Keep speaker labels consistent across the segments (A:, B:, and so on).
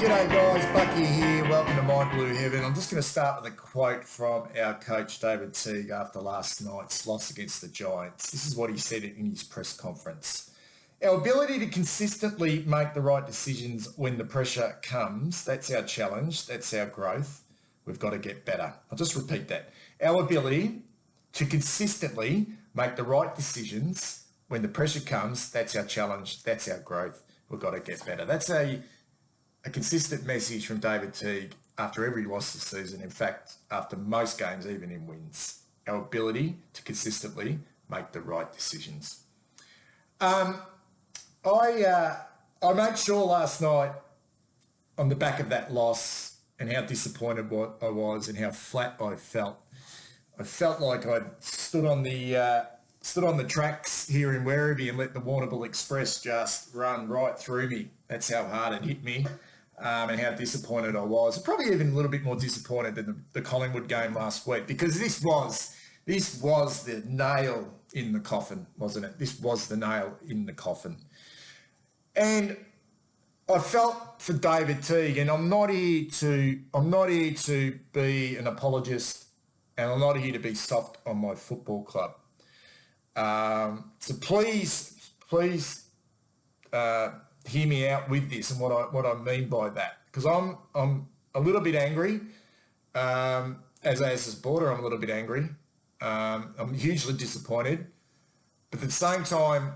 A: G'day guys, Bucky here. Welcome to My Blue Heaven. I'm just going to start with a quote from our coach David Teague after last night's loss against the Giants. This is what he said in his press conference. Our ability to consistently make the right decisions when the pressure comes, that's our challenge, that's our growth. We've got to get better. I'll just repeat that. Our ability to consistently make the right decisions when the pressure comes, that's our challenge, that's our growth. We've got to get better. That's a consistent message from David Teague after every loss this season. In fact, after most games, even in wins. Our ability to consistently make the right decisions. I made sure last night on the back of that loss and how disappointed I was and how flat I felt. I felt like I'd stood on the tracks here in Werribee and let the Warrnambool Express just run right through me. That's how hard it hit me. And how disappointed I was. Probably even a little bit more disappointed than the Collingwood game last week, because this was the nail in the coffin, wasn't it? This was the nail in the coffin. And I felt for David Teague, and I'm not here to be an apologist, and I'm not here to be soft on my football club. So please. Hear me out with this and what I mean by that, because I'm a little bit angry. As a supporter, I'm a little bit angry. I'm hugely disappointed, but at the same time,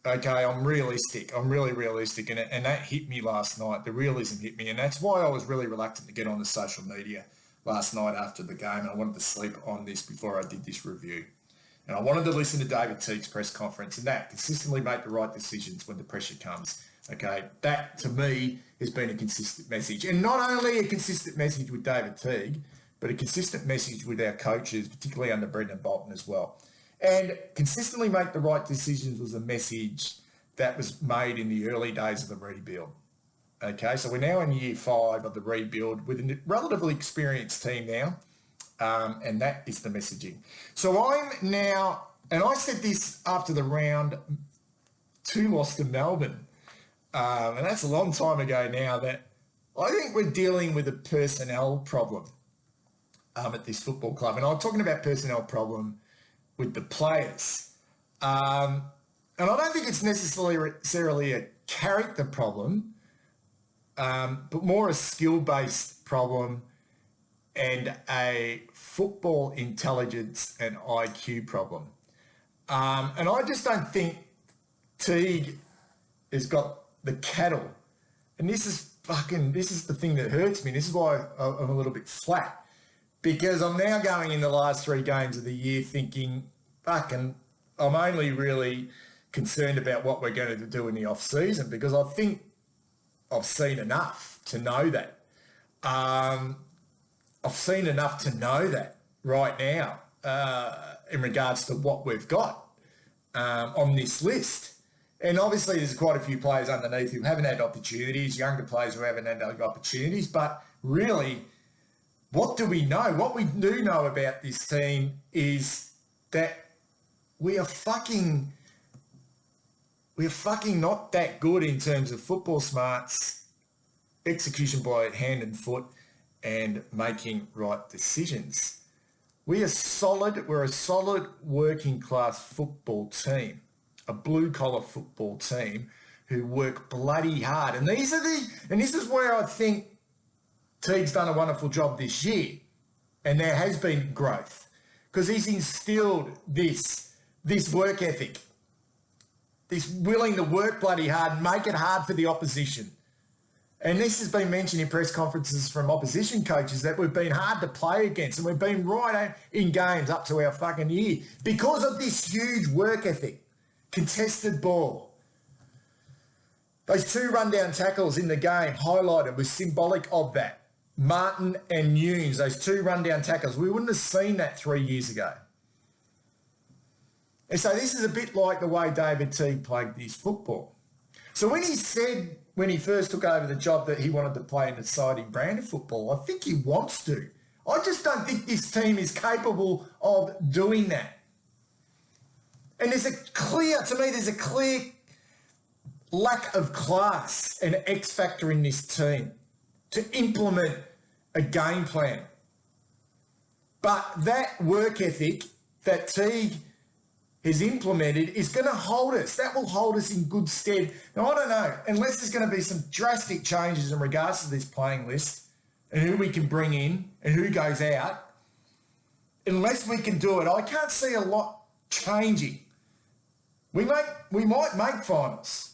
A: okay, I'm realistic. I'm really realistic, and that hit me last night. The realism hit me, and that's why I was really reluctant to get on the social media last night after the game. And I wanted to sleep on this before I did this review. And I wanted to listen to David Teague's press conference and that consistently make the right decisions when the pressure comes. Okay, that to me has been a consistent message. And not only a consistent message with David Teague, but a consistent message with our coaches, particularly under Brendan Bolton as well. And consistently make the right decisions was a message that was made in the early days of the rebuild. Okay, so we're now in year 5 of the rebuild with a relatively experienced team now. And that is the messaging. So I'm now, and I said this after the round 2 loss to Melbourne, and that's a long time ago now, that I think we're dealing with a personnel problem at this football club. And I'm talking about personnel problem with the players. And I don't think it's necessarily a character problem, but more a skill-based problem and a football intelligence and IQ problem. And I just don't think Teague has got the cattle. And this is the thing that hurts me. This is why I'm a little bit flat, because I'm now going in the last 3 games of the year thinking, I'm only really concerned about what we're going to do in the off-season, because I think I've seen enough to know that. I've seen enough to know that right now in regards to what we've got on this list. And obviously there's quite a few players underneath who haven't had opportunities, younger players who haven't had opportunities. But really, what do we know? What we do know about this team is that we are fucking not that good in terms of football smarts, execution by hand and foot, and making right decisions. We're a solid working class football team, a blue collar football team who work bloody hard. And this is where I think Teague's done a wonderful job this year. And there has been growth, because he's instilled this work ethic, this willing to work bloody hard, make it hard for the opposition. And this has been mentioned in press conferences from opposition coaches, that we've been hard to play against, and we've been right in games up to our fucking ear because of this huge work ethic. Contested ball. Those 2 rundown tackles in the game highlighted was symbolic of that. Martin and Nunes, those 2 rundown tackles, we wouldn't have seen that 3 years ago. And so this is a bit like the way David Teague played his football. So when he said, when he first took over the job, that he wanted to play an exciting brand of football, I think he wants to. I just don't think this team is capable of doing that. And there's a clear lack of class and X factor in this team. to implement a game plan. But that work ethic that Teague has implemented is going to hold us. That will hold us in good stead. Now, I don't know, unless there's going to be some drastic changes in regards to this playing list and who we can bring in and who goes out, unless we can do it, I can't see a lot changing. We might make finals.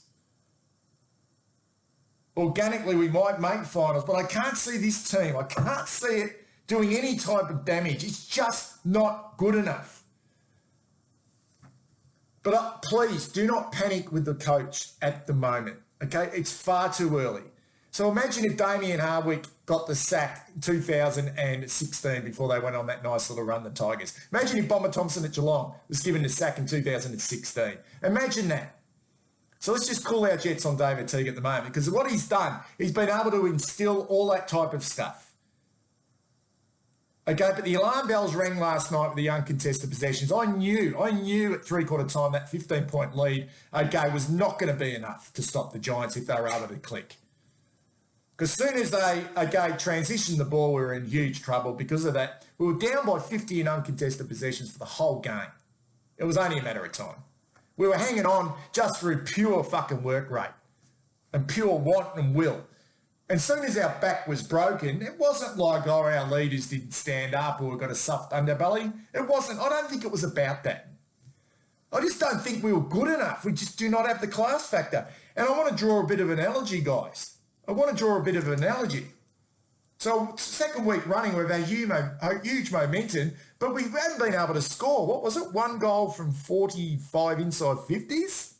A: Organically, we might make finals, but I can't see this team. I can't see it doing any type of damage. It's just not good enough. But please do not panic with the coach at the moment, okay? It's far too early. So imagine if Damien Hardwick got the sack in 2016 before they went on that nice little run, the Tigers. Imagine if Bomber Thompson at Geelong was given the sack in 2016. Imagine that. So let's just cool our jets on David Teague at the moment, because what he's done, he's been able to instill all that type of stuff. Okay, but the alarm bells rang last night with the uncontested possessions. I knew at three-quarter time that 15-point lead, okay, was not going to be enough to stop the Giants if they were able to click. Because as soon as they, okay, transitioned the ball, we were in huge trouble because of that. We were down by 50 in uncontested possessions for the whole game. It was only a matter of time. We were hanging on just through pure fucking work rate and pure want and will. And as soon as our back was broken, it wasn't like, oh, our leaders didn't stand up or we got a soft underbelly. It wasn't. I don't think it was about that. I just don't think we were good enough. We just do not have the class factor. And I want to draw a bit of an analogy, guys. So second week running, we've had huge momentum, but we haven't been able to score. What was it? 1 goal from 45 inside 50s?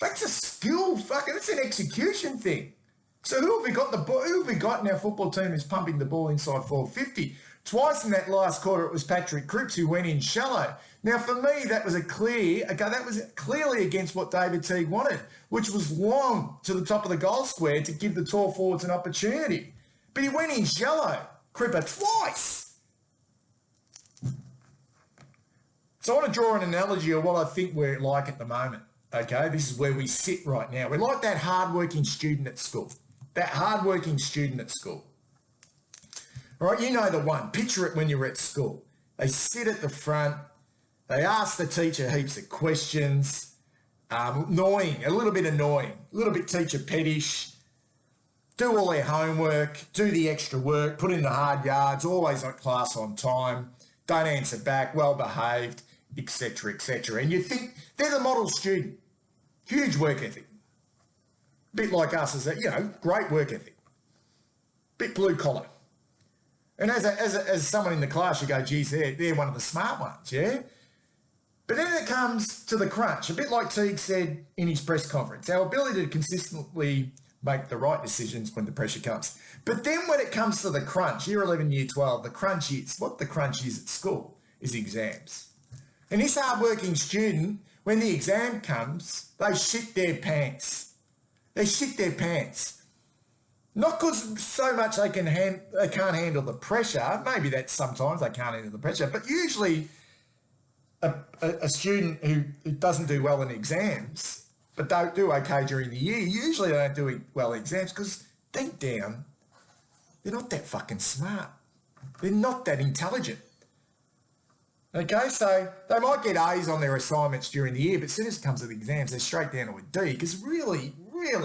A: That's a skill, it's an execution thing. So who have we got who have we got in our football team who's pumping the ball inside 450? Twice in that last quarter, it was Patrick Cripps who went in shallow. Now, for me, that was clearly against what David Teague wanted, which was long to the top of the goal square to give the tall forwards an opportunity. But he went in shallow, Cripper, twice. So I want to draw an analogy of what I think we're like at the moment. Okay, this is where we sit right now. We're like that hardworking student at school. All right, you know the one. Picture it when you're at school. They sit at the front. They ask the teacher heaps of questions. A little bit teacher pettish. Do all their homework, do the extra work, put in the hard yards, always at class on time, don't answer back, well behaved, etc., etc. And you think they're the model student. Huge work ethic. A bit like us, great work ethic. Bit blue collar. And as someone in the class, you go, geez, they're one of the smart ones, yeah? But then it comes to the crunch. A bit like Teague said in his press conference, our ability to consistently make the right decisions when the pressure comes. But then when it comes to the crunch, year 11, year 12, the crunch is at school is exams. And this hard-working student, when the exam comes, they shit their pants. Not because so much they can't handle the pressure. Maybe that's sometimes they can't handle the pressure. But usually a student who doesn't do well in exams but don't do okay during the year, usually they don't do well in exams because deep down, they're not that fucking smart. They're not that intelligent. Okay, so they might get A's on their assignments during the year, but as soon as it comes to the exams, they're straight down to a D because really,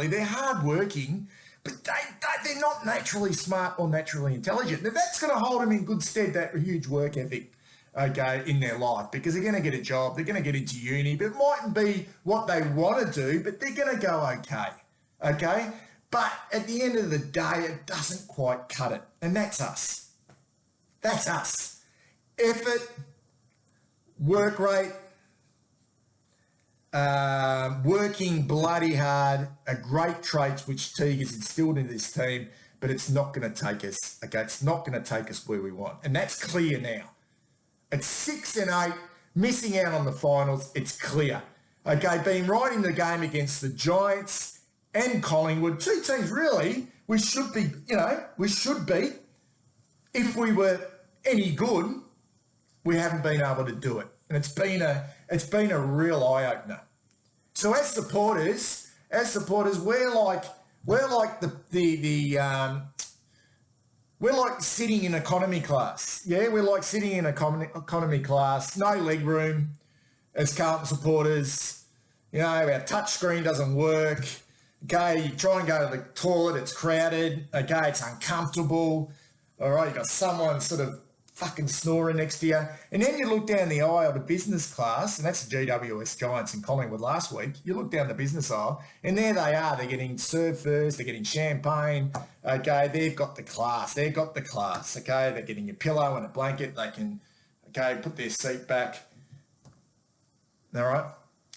A: they're hardworking, but they're not naturally smart or naturally intelligent. Now, that's going to hold them in good stead, that huge work ethic, okay, in their life, because they're going to get a job, they're going to get into uni, but it mightn't be what they want to do, but they're going to go okay? But at the end of the day, it doesn't quite cut it, and that's us. Effort, work rate, working bloody hard are great traits which Teague has instilled in this team, but it's not going to take us, okay? It's not going to take us where we want, and that's clear now. At 6 and 8, missing out on the finals, it's clear. Okay, being right in the game against the Giants and Collingwood, two teams really we should beat. If we were any good, we haven't been able to do it. And it's been a real eye-opener. So as supporters, we're like We're like we're like sitting in economy class. Yeah, we're like sitting in economy class, no leg room as Carlton supporters. You know, our touch screen doesn't work. Okay, you try and go to the toilet, it's crowded. Okay, it's uncomfortable. All right, you got someone sort of fucking snoring next to you. And then you look down the aisle to business class, and that's the GWS Giants in Collingwood last week. You look down the business aisle, and there they are. They're getting served first. They're getting champagne. Okay, they've got the class. They've got the class. Okay, they're getting a pillow and a blanket. They can, okay, put their seat back. All right.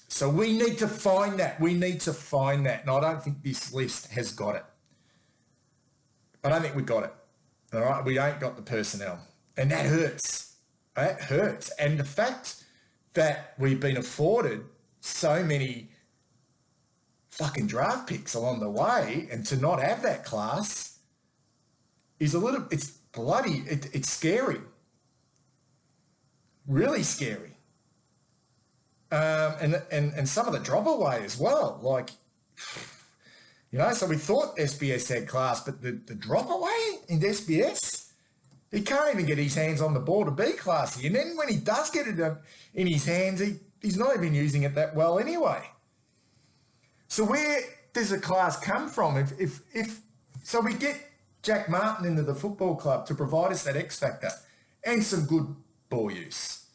A: So we need to find that. We need to find that. And I don't think this list has got it. I don't think we've got it. All right. We ain't got the personnel. And that hurts. That hurts. And the fact that we've been afforded so many fucking draft picks along the way and to not have that class is it's bloody, it's scary. Really scary. And some of the drop away as well. Like, you know, so we thought SBS had class, but the drop away in SBS, he can't even get his hands on the ball to be classy. And then when he does get it in his hands, he's not even using it that well anyway. So where does the class come from? If so we get Jack Martin into the football club to provide us that X factor and some good ball use.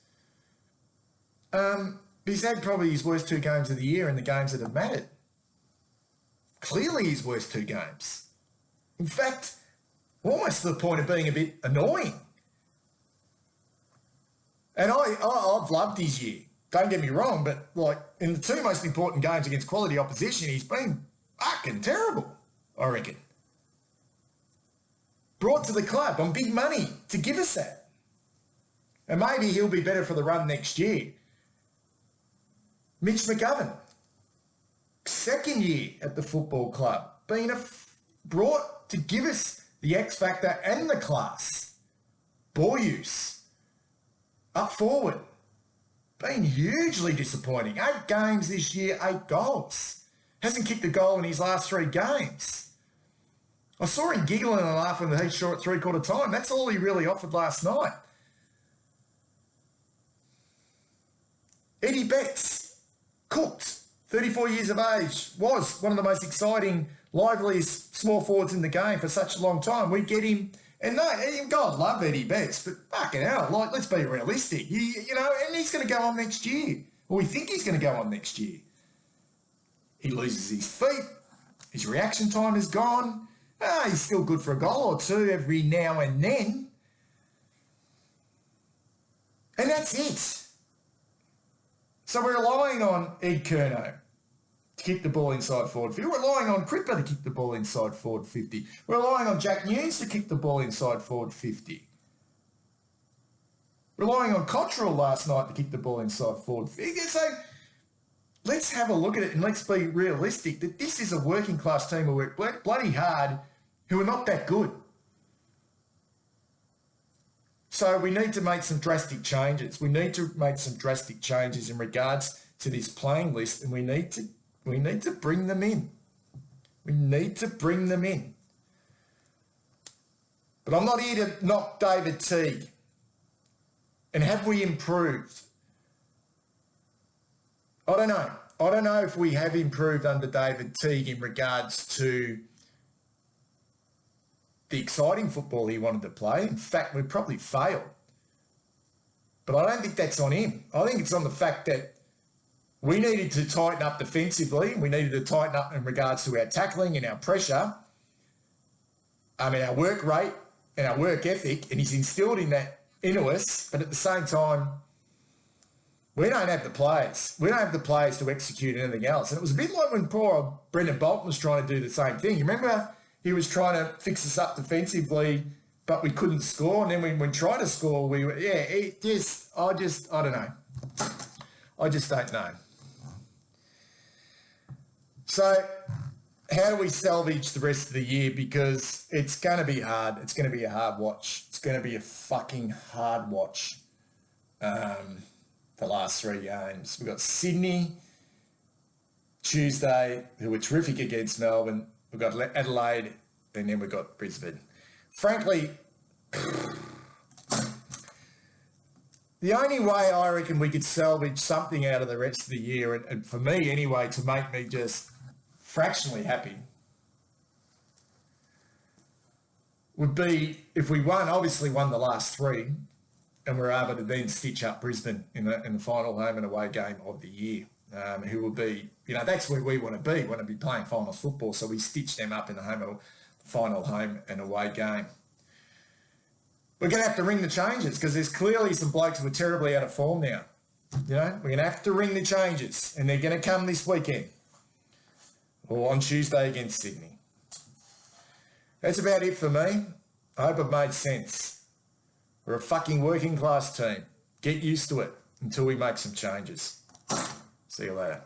A: He's had probably his worst 2 games of the year in the games that have mattered. Clearly his worst 2 games. In fact, almost to the point of being a bit annoying. And I've loved his year. Don't get me wrong, but like in the 2 most important games against quality opposition, he's been fucking terrible, I reckon. Brought to the club on big money to give us that. And maybe he'll be better for the run next year. Mitch McGovern, 2nd year at the football club, being brought to give us the X factor and the class. Ball use. Up forward. Been hugely disappointing. 8 games this year, 8 goals. Hasn't kicked a goal in his last 3 games. I saw him giggling and laughing when he short 3/4 time. That's all he really offered last night. Eddie Betts. Cooked, 34 years of age, was one of the most exciting, liveliest small forwards in the game for such a long time. We get him, and no, God love Eddie Betts, but fucking hell, like, let's be realistic. You know, and he's going to go on next year. Or we think he's going to go on next year. He loses his feet. His reaction time is gone. He's still good for a goal or 2 every now and then. And that's it. So we're relying on Ed Curnow to kick the ball inside forward 50. We're relying on Cripper to kick the ball inside forward 50. We're relying on Jack News to kick the ball inside forward 50. Relying on Cottrell last night to kick the ball inside forward 50. So let's have a look at it and let's be realistic that this is a working class team who work bloody hard, who are not that good. So we need to make some drastic changes. We need to make some drastic changes in regards to this playing list, and we need to bring them in. We need to bring them in. But I'm not here to knock David Teague. And have we improved? I don't know. I don't know if we have improved under David Teague in regards to the exciting football he wanted to play. In fact, we probably failed. But I don't think that's on him. I think it's on the fact that we needed to tighten up defensively. We needed to tighten up in regards to our tackling and our pressure, and our work rate and our work ethic, and he's instilled in that into us. But at the same time, we don't have the players. We don't have the players to execute anything else. And it was a bit like when poor Brendan Bolton was trying to do the same thing. You remember? He was trying to fix us up defensively, but we couldn't score. And then when we tried to score, I don't know. I just don't know. So how do we salvage the rest of the year? Because it's going to be hard. It's going to be a hard watch. It's going to be a fucking hard watch. The last 3 games. We've got Sydney Tuesday, who were terrific against Melbourne. we've got Adelaide, and then we've got Brisbane. Frankly, the only way I reckon we could salvage something out of the rest of the year, and for me anyway, to make me just fractionally happy, would be if we obviously won the last three, and we're able to then stitch up Brisbane in the final home and away game of the year, who will be, that's where we want to be. We want to be playing finals football, so we stitch them up in the final home and away game. We're going to have to ring the changes because there's clearly some blokes who are terribly out of form now. We're going to have to ring the changes, and they're going to come this weekend or on Tuesday against Sydney. That's about it for me. I hope it made sense. We're a fucking working class team. Get used to it until we make some changes. See you later.